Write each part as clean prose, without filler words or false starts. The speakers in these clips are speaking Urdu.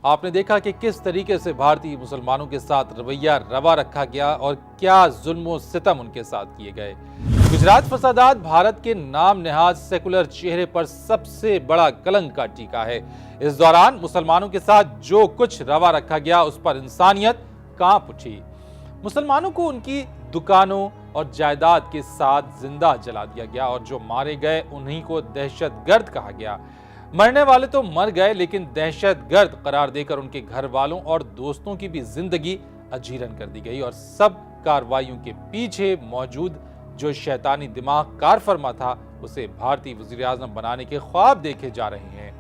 آپ نے دیکھا کہ کس طریقے سے بھارتی مسلمانوں کے ساتھ رویہ روا رکھا گیا اور کیا ظلم و ستم ان کے ساتھ کیے گئے۔ گجرات فسادات بھارت کے نام نہاد سیکولر چہرے پر سب سے بڑا کلنک کا ٹیکا ہے۔ اس دوران مسلمانوں کے ساتھ جو کچھ روا رکھا گیا اس پر انسانیت کانپ اٹھی۔ مسلمانوں کو ان کی دکانوں اور جائیداد کے ساتھ زندہ جلا دیا گیا اور جو مارے گئے انہی کو دہشت گرد کہا گیا۔ مرنے والے تو مر گئے لیکن دہشت گرد قرار دے کر ان کے گھر والوں اور دوستوں کی بھی زندگی اجیرن کر دی گئی اور سب کارروائیوں کے پیچھے موجود جو شیطانی دماغ کار فرما تھا اسے بھارتی وزیر اعظم بنانے کے خواب دیکھے جا رہے ہیں۔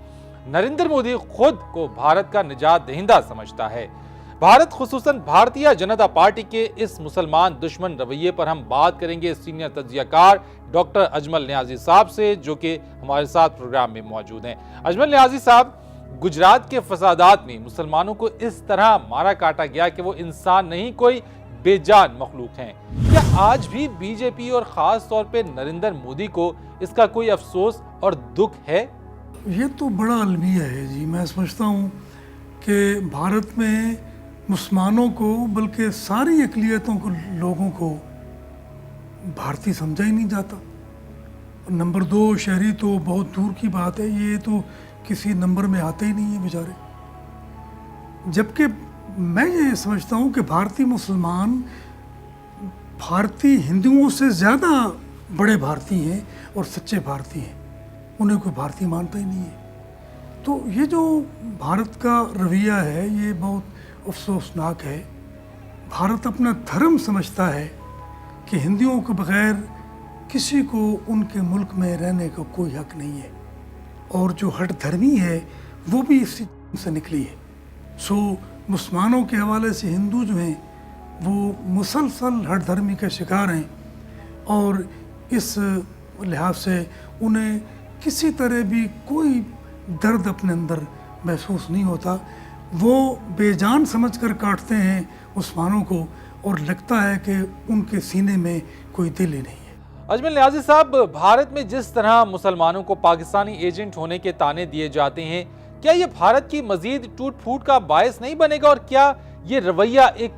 نریندر مودی خود کو بھارت کا نجات دہندہ سمجھتا ہے۔ بھارت خصوصاً بھارتیہ جنتا پارٹی کے اس مسلمان دشمن رویے پر ہم بات کریں گے سینئر تجزیہ کار ڈاکٹر اجمل نیازی صاحب سے، جو کہ ہمارے ساتھ پروگرام میں موجود ہیں۔ اجمل نیازی صاحب، گجرات کے فسادات میں مسلمانوں کو اس طرح مارا کاٹا گیا کہ وہ انسان نہیں کوئی بے جان مخلوق ہیں۔ کیا آج بھی بی جے پی اور خاص طور پہ نریندر مودی کو اس کا کوئی افسوس اور دکھ ہے؟ یہ تو بڑا المیہ ہے جی۔ میں سمجھتا ہوں کہ بھارت میں مسلمانوں کو بلکہ ساری اقلیتوں کو لوگوں کو بھارتی سمجھا ہی نہیں جاتا۔ نمبر 2 شہری تو بہت دور کی بات ہے، یہ تو کسی نمبر میں آتے ہی نہیں ہیں بیچارے۔ جبکہ میں یہ سمجھتا ہوں کہ بھارتی مسلمان بھارتی ہندوؤں سے زیادہ بڑے بھارتی ہیں اور سچے بھارتی ہیں، انہیں کوئی بھارتی مانتا ہی نہیں ہے۔ تو یہ جو بھارت کا رویہ ہے یہ بہت افسوسناک ہے۔ بھارت اپنا دھرم سمجھتا ہے کہ ہندوؤں کے بغیر کسی کو ان کے ملک میں رہنے کا کوئی حق نہیں ہے، اور جو ہٹ دھرمی ہے وہ بھی اسی سے نکلی ہے۔ سو مسلمانوں کے حوالے سے ہندو جو ہیں وہ مسلسل ہٹ دھرمی کے شکار ہیں، اور اس لحاظ سے انہیں کسی طرح بھی کوئی درد اپنے اندر محسوس نہیں ہوتا۔ وہ بے جان سمجھ کر کاٹتے ہیں مسلمانوں کو، اور لگتا ہے کہ ان کے سینے میں کوئی دل ہی نہیں ہے۔ اجمل نیازی صاحب، بھارت میں جس طرح مسلمانوں کو پاکستانی ایجنٹ ہونے کے طعنے دیے جاتے ہیں، کیا یہ بھارت کی مزید ٹوٹ پھوٹ کا باعث نہیں بنے گا؟ اور کیا یہ رویہ ایک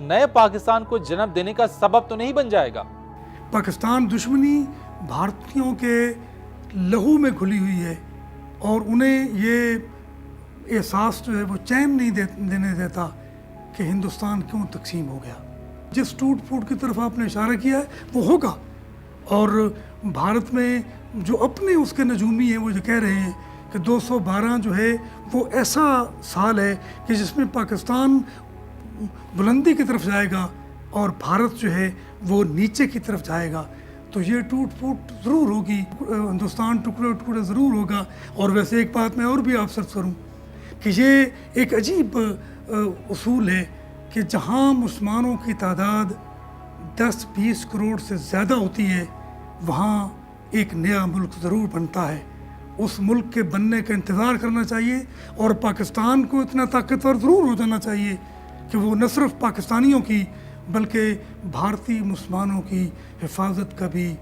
نئے پاکستان کو جنم دینے کا سبب تو نہیں بن جائے گا؟ پاکستان دشمنی بھارتیوں کے لہو میں گھلی ہوئی ہے، اور انہیں یہ احساس جو ہے وہ چین نہیں دینے دیتا کہ ہندوستان کیوں تقسیم ہو گیا۔ جس ٹوٹ پھوٹ کی طرف آپ نے اشارہ کیا ہے وہ ہوگا، اور بھارت میں جو اپنے اس کے نجومی ہیں وہ جو کہہ رہے ہیں کہ 212 جو ہے وہ ایسا سال ہے کہ جس میں پاکستان بلندی کی طرف جائے گا اور بھارت جو ہے وہ نیچے کی طرف جائے گا۔ تو یہ ٹوٹ پھوٹ ضرور ہوگی، ہندوستان ٹکڑے ٹکڑے ضرور ہوگا۔ اور ویسے ایک بات میں اور بھی آپ سے کروں کہ یہ ایک عجیب اصول ہے کہ جہاں مسلمانوں کی تعداد 10-20 کروڑ سے زیادہ ہوتی ہے وہاں ایک نیا ملک ضرور بنتا ہے۔ اس ملک کے بننے کا انتظار کرنا چاہیے، اور پاکستان کو اتنا طاقتور ضرور ہو جانا چاہیے کہ وہ نہ صرف پاکستانیوں کی بلکہ بھارتی مسلمانوں کی حفاظت کا بھی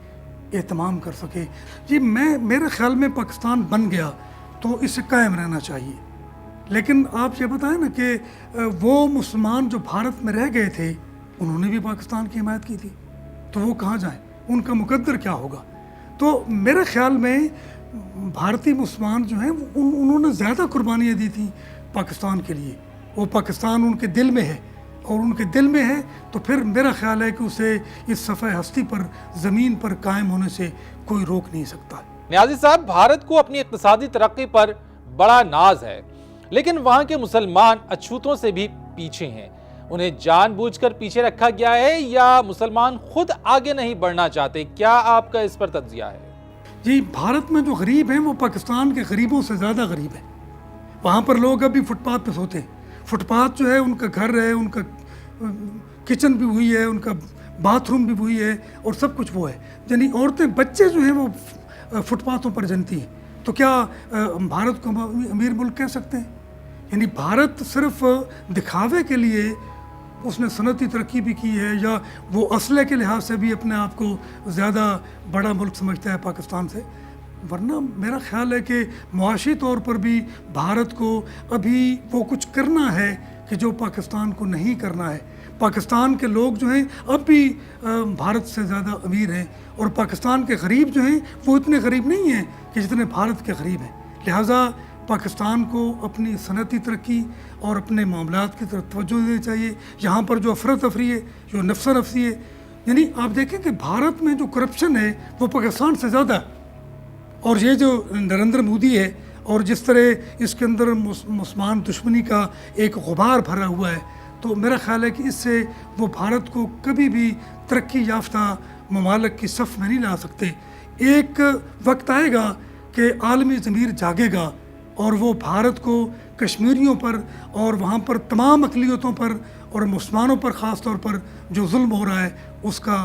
اہتمام کر سکے۔ جی میرے خیال میں پاکستان بن گیا تو اسے قائم رہنا چاہیے، لیکن آپ یہ بتائیں نا کہ وہ مسلمان جو بھارت میں رہ گئے تھے انہوں نے بھی پاکستان کی حمایت کی تھی، تو وہ کہاں جائیں؟ ان کا مقدر کیا ہوگا؟ تو میرے خیال میں بھارتی مسلمان جو ہیں انہوں نے زیادہ قربانیاں دی تھیں پاکستان کے لیے۔ وہ پاکستان ان کے دل میں ہے، اور ان کے دل میں ہے تو پھر میرا خیال ہے کہ اسے اس صفحہ ہستی پر زمین پر قائم ہونے سے کوئی روک نہیں سکتا۔ نیازی صاحب، بھارت کو اپنی اقتصادی ترقی پر بڑا ناز ہے، لیکن وہاں کے مسلمان اچھوتوں سے بھی پیچھے ہیں۔ انہیں جان بوجھ کر پیچھے رکھا گیا ہے یا مسلمان خود آگے نہیں بڑھنا چاہتے؟ کیا آپ کا اس پر تجزیہ ہے؟ جی، بھارت میں جو غریب ہیں وہ پاکستان کے غریبوں سے زیادہ غریب ہیں۔ وہاں پر لوگ ابھی فٹ پاتھ پہ سوتے ہیں۔ فٹ پاتھ جو ہے ان کا گھر ہے، ان کا کچن بھی وہی ہے، ان کا باتھ روم بھی وہی ہے، اور سب کچھ وہ ہے۔ یعنی عورتیں بچے جو ہیں وہ فٹ پاتھوں پر جنتی ہیں۔ تو کیا بھارت کو امیر ملک کہہ سکتے ہیں؟ یعنی بھارت صرف دکھاوے کے لیے اس نے صنعتی ترقی بھی کی ہے، یا وہ اسلحے کے لحاظ سے بھی اپنے آپ کو زیادہ بڑا ملک سمجھتا ہے پاکستان سے۔ ورنہ میرا خیال ہے کہ معاشی طور پر بھی بھارت کو ابھی وہ کچھ کرنا ہے کہ جو پاکستان کو نہیں کرنا ہے. پاکستان کے لوگ جو ہیں اب بھی بھارت سے زیادہ امیر ہیں، اور پاکستان کے غریب جو ہیں وہ اتنے غریب نہیں ہیں کہ جتنے بھارت کے غریب ہیں. لہٰذا پاکستان کو اپنی صنعتی ترقی اور اپنے معاملات کی طرف توجہ دینی چاہیے. یہاں پر جو افراتفری ہے، جو نفسا نفسی ہے، یعنی آپ دیکھیں کہ بھارت میں جو کرپشن ہے وہ پاکستان سے زیادہ ہے. اور یہ جو نریندر مودی ہے، اور جس طرح اس کے اندر مسلمان دشمنی کا ایک غبار بھرا ہوا ہے، تو میرا خیال ہے کہ اس سے وہ بھارت کو کبھی بھی ترقی یافتہ ممالک کی صف میں نہیں لا سکتے. ایک وقت آئے گا کہ عالمی ضمیر جاگے گا اور وہ بھارت کو کشمیریوں پر اور وہاں پر تمام اقلیتوں پر اور مسلمانوں پر خاص طور پر جو ظلم ہو رہا ہے اس کا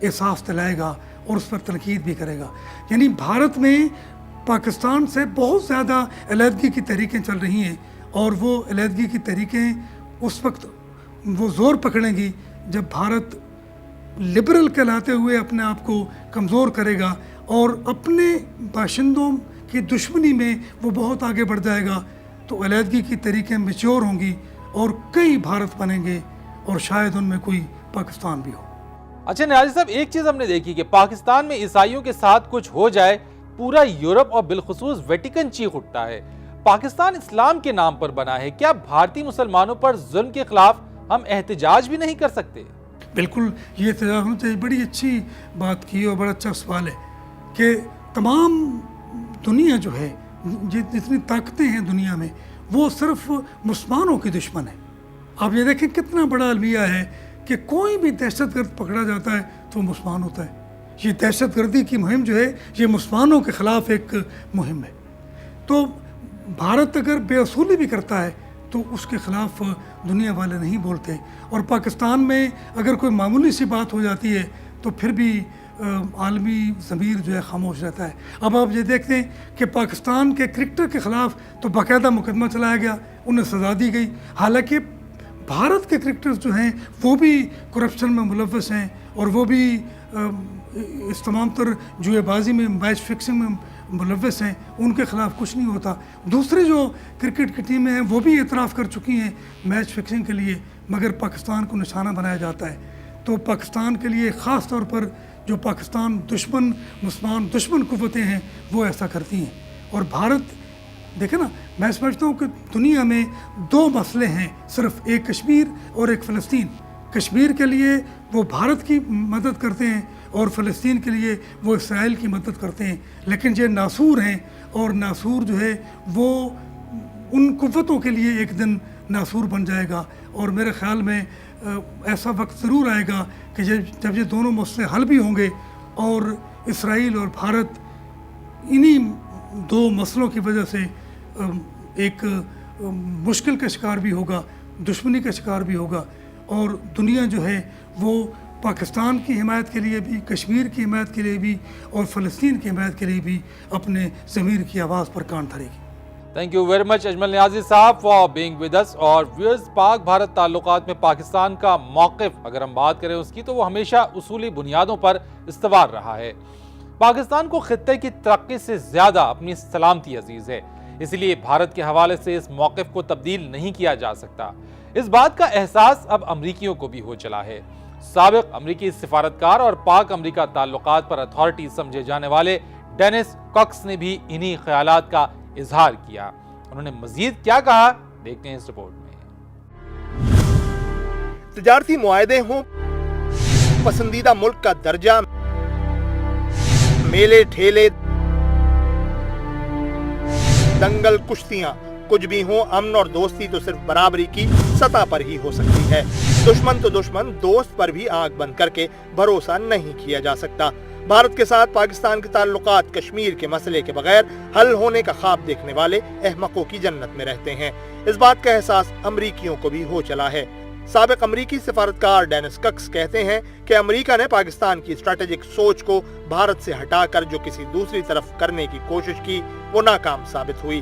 احساس دلائے گا اور اس پر تنقید بھی کرے گا. یعنی بھارت میں پاکستان سے بہت زیادہ علیحدگی کی تحریکیں چل رہی ہیں، اور وہ علیحدگی کی تحریکیں اس وقت وہ زور پکڑیں گی جب بھارت لبرل کہلاتے ہوئے اپنے آپ کو کمزور کرے گا اور اپنے باشندوں کی دشمنی میں وہ بہت آگے بڑھ جائے گا. تو علیحدگی کی تحریکیں میچور ہوں گی اور کئی بھارت بنیں گے، اور شاید ان میں کوئی پاکستان بھی ہو. اچھا نیازی صاحب، ایک چیز ہم نے دیکھی کہ پاکستان میں عیسائیوں کے ساتھ کچھ ہو جائے پورا یورپ اور بالخصوص ویٹیکن چیخ اٹھتا ہے. پاکستان اسلام کے نام پر بنا ہے، کیا بھارتی مسلمانوں پر ظلم کے خلاف ہم احتجاج بھی نہیں کر سکتے؟ بالکل، یہ احتجاج ہونا چاہیے. بڑی اچھی بات کی اور بڑا اچھا سوال ہے کہ تمام دنیا جو ہے، جتنی طاقتیں ہیں دنیا میں، وہ صرف مسلمانوں کی دشمن ہے. آپ یہ دیکھیں کتنا بڑا المیہ ہے کہ کوئی بھی دہشت گرد پکڑا جاتا ہے تو وہ مسلمان ہوتا ہے. یہ دہشت گردی کی مہم جو ہے یہ مسلمانوں کے خلاف ایک مہم ہے. تو بھارت اگر بے اصولی بھی کرتا ہے تو اس کے خلاف دنیا والے نہیں بولتے، اور پاکستان میں اگر کوئی معمولی سی بات ہو جاتی ہے تو پھر بھی عالمی ضمیر جو ہے خاموش رہتا ہے. اب آپ یہ دیکھتے ہیں کہ پاکستان کے کرکٹر کے خلاف تو باقاعدہ مقدمہ چلایا گیا، انہیں سزا دی گئی، حالانکہ بھارت کے کرکٹرز جو ہیں وہ بھی کرپشن میں ملوث ہیں، اور وہ بھی اس تمام تر جوئے بازی میں، میچ فکسنگ میں ملوث ہیں. ان کے خلاف کچھ نہیں ہوتا. دوسری جو کرکٹ کی ٹیمیں ہیں وہ بھی اعتراف کر چکی ہیں میچ فکسنگ کے لیے، مگر پاکستان کو نشانہ بنایا جاتا ہے. تو پاکستان کے لیے خاص طور پر جو پاکستان دشمن، مسلمان دشمن قوتیں ہیں وہ ایسا کرتی ہیں. اور بھارت دیکھیں نا، میں سمجھتا ہوں کہ دنیا میں دو مسئلے ہیں صرف، ایک کشمیر اور ایک فلسطین. کشمیر کے لیے وہ بھارت کی مدد کرتے ہیں اور فلسطین کے لیے وہ اسرائیل کی مدد کرتے ہیں. لیکن یہ ناسور ہیں، اور ناسور جو ہے وہ ان قوتوں کے لیے ایک دن ناسور بن جائے گا. اور میرے خیال میں ایسا وقت ضرور آئے گا کہ جب یہ دونوں مسئلے حل بھی ہوں گے، اور اسرائیل اور بھارت انہی دو مسئلوں کی وجہ سے ایک مشکل کا شکار بھی ہوگا، دشمنی کا شکار بھی ہوگا. اور دنیا جو ہے وہ پاکستان کی حمایت کے لیے بھی، کشمیر کی حمایت کے لیے بھی، اور فلسطین کی حمایت کے لیے بھی اپنے ضمیر کی آواز پر کان دھرے گی. Thank you very much Ajmal Niazi صاحب فار بینگ ود اس. اور ویورز، پاک بھارت تعلقات میں پاکستان کا موقف اگر ہم بات کریں اس کی، تو وہ ہمیشہ اصولی بنیادوں پر استوار رہا ہے. پاکستان کو خطے کی ترقی سے زیادہ اپنی سلامتی عزیز ہے، اس لیے بھارت کے حوالے سے اس موقف کو تبدیل نہیں کیا جا سکتا. اس بات کا احساس اب امریکیوں کو بھی ہو چلا ہے. سابق امریکی سفارتکار اور پاک امریکہ تعلقات پر اتھارٹی سمجھے جانے والے ڈینس کاکس نے بھی انہی خیالات کا اظہار کیا. انہوں نے مزید کیا کہا، دیکھتے ہیں اس رپورٹ میں. تجارتی معاہدے ہوں، پسندیدہ ملک کا درجہ، میلے ٹھیلے، دنگل کشتیاں، کچھ بھی ہوں، امن اور دوستی تو صرف برابری کی سطح پر ہی ہو سکتی ہے. دشمن تو دشمن، دوست پر بھی آنکھ بند کر کے بھروسہ نہیں کیا جا سکتا. بھارت کے ساتھ پاکستان کے تعلقات کشمیر کے مسئلے کے بغیر حل ہونے کا خواب دیکھنے والے احمقوں کی جنت میں رہتے ہیں. اس بات کا احساس امریکیوں کو بھی ہو چلا ہے. سابق امریکی سفارتکار ڈینس ککس کہتے ہیں کہ امریکہ نے پاکستان کی اسٹریٹجک سوچ کو بھارت سے ہٹا کر جو کسی دوسری طرف کرنے کی کوشش کی وہ ناکام ثابت ہوئی.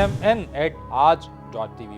amn@aaj.tv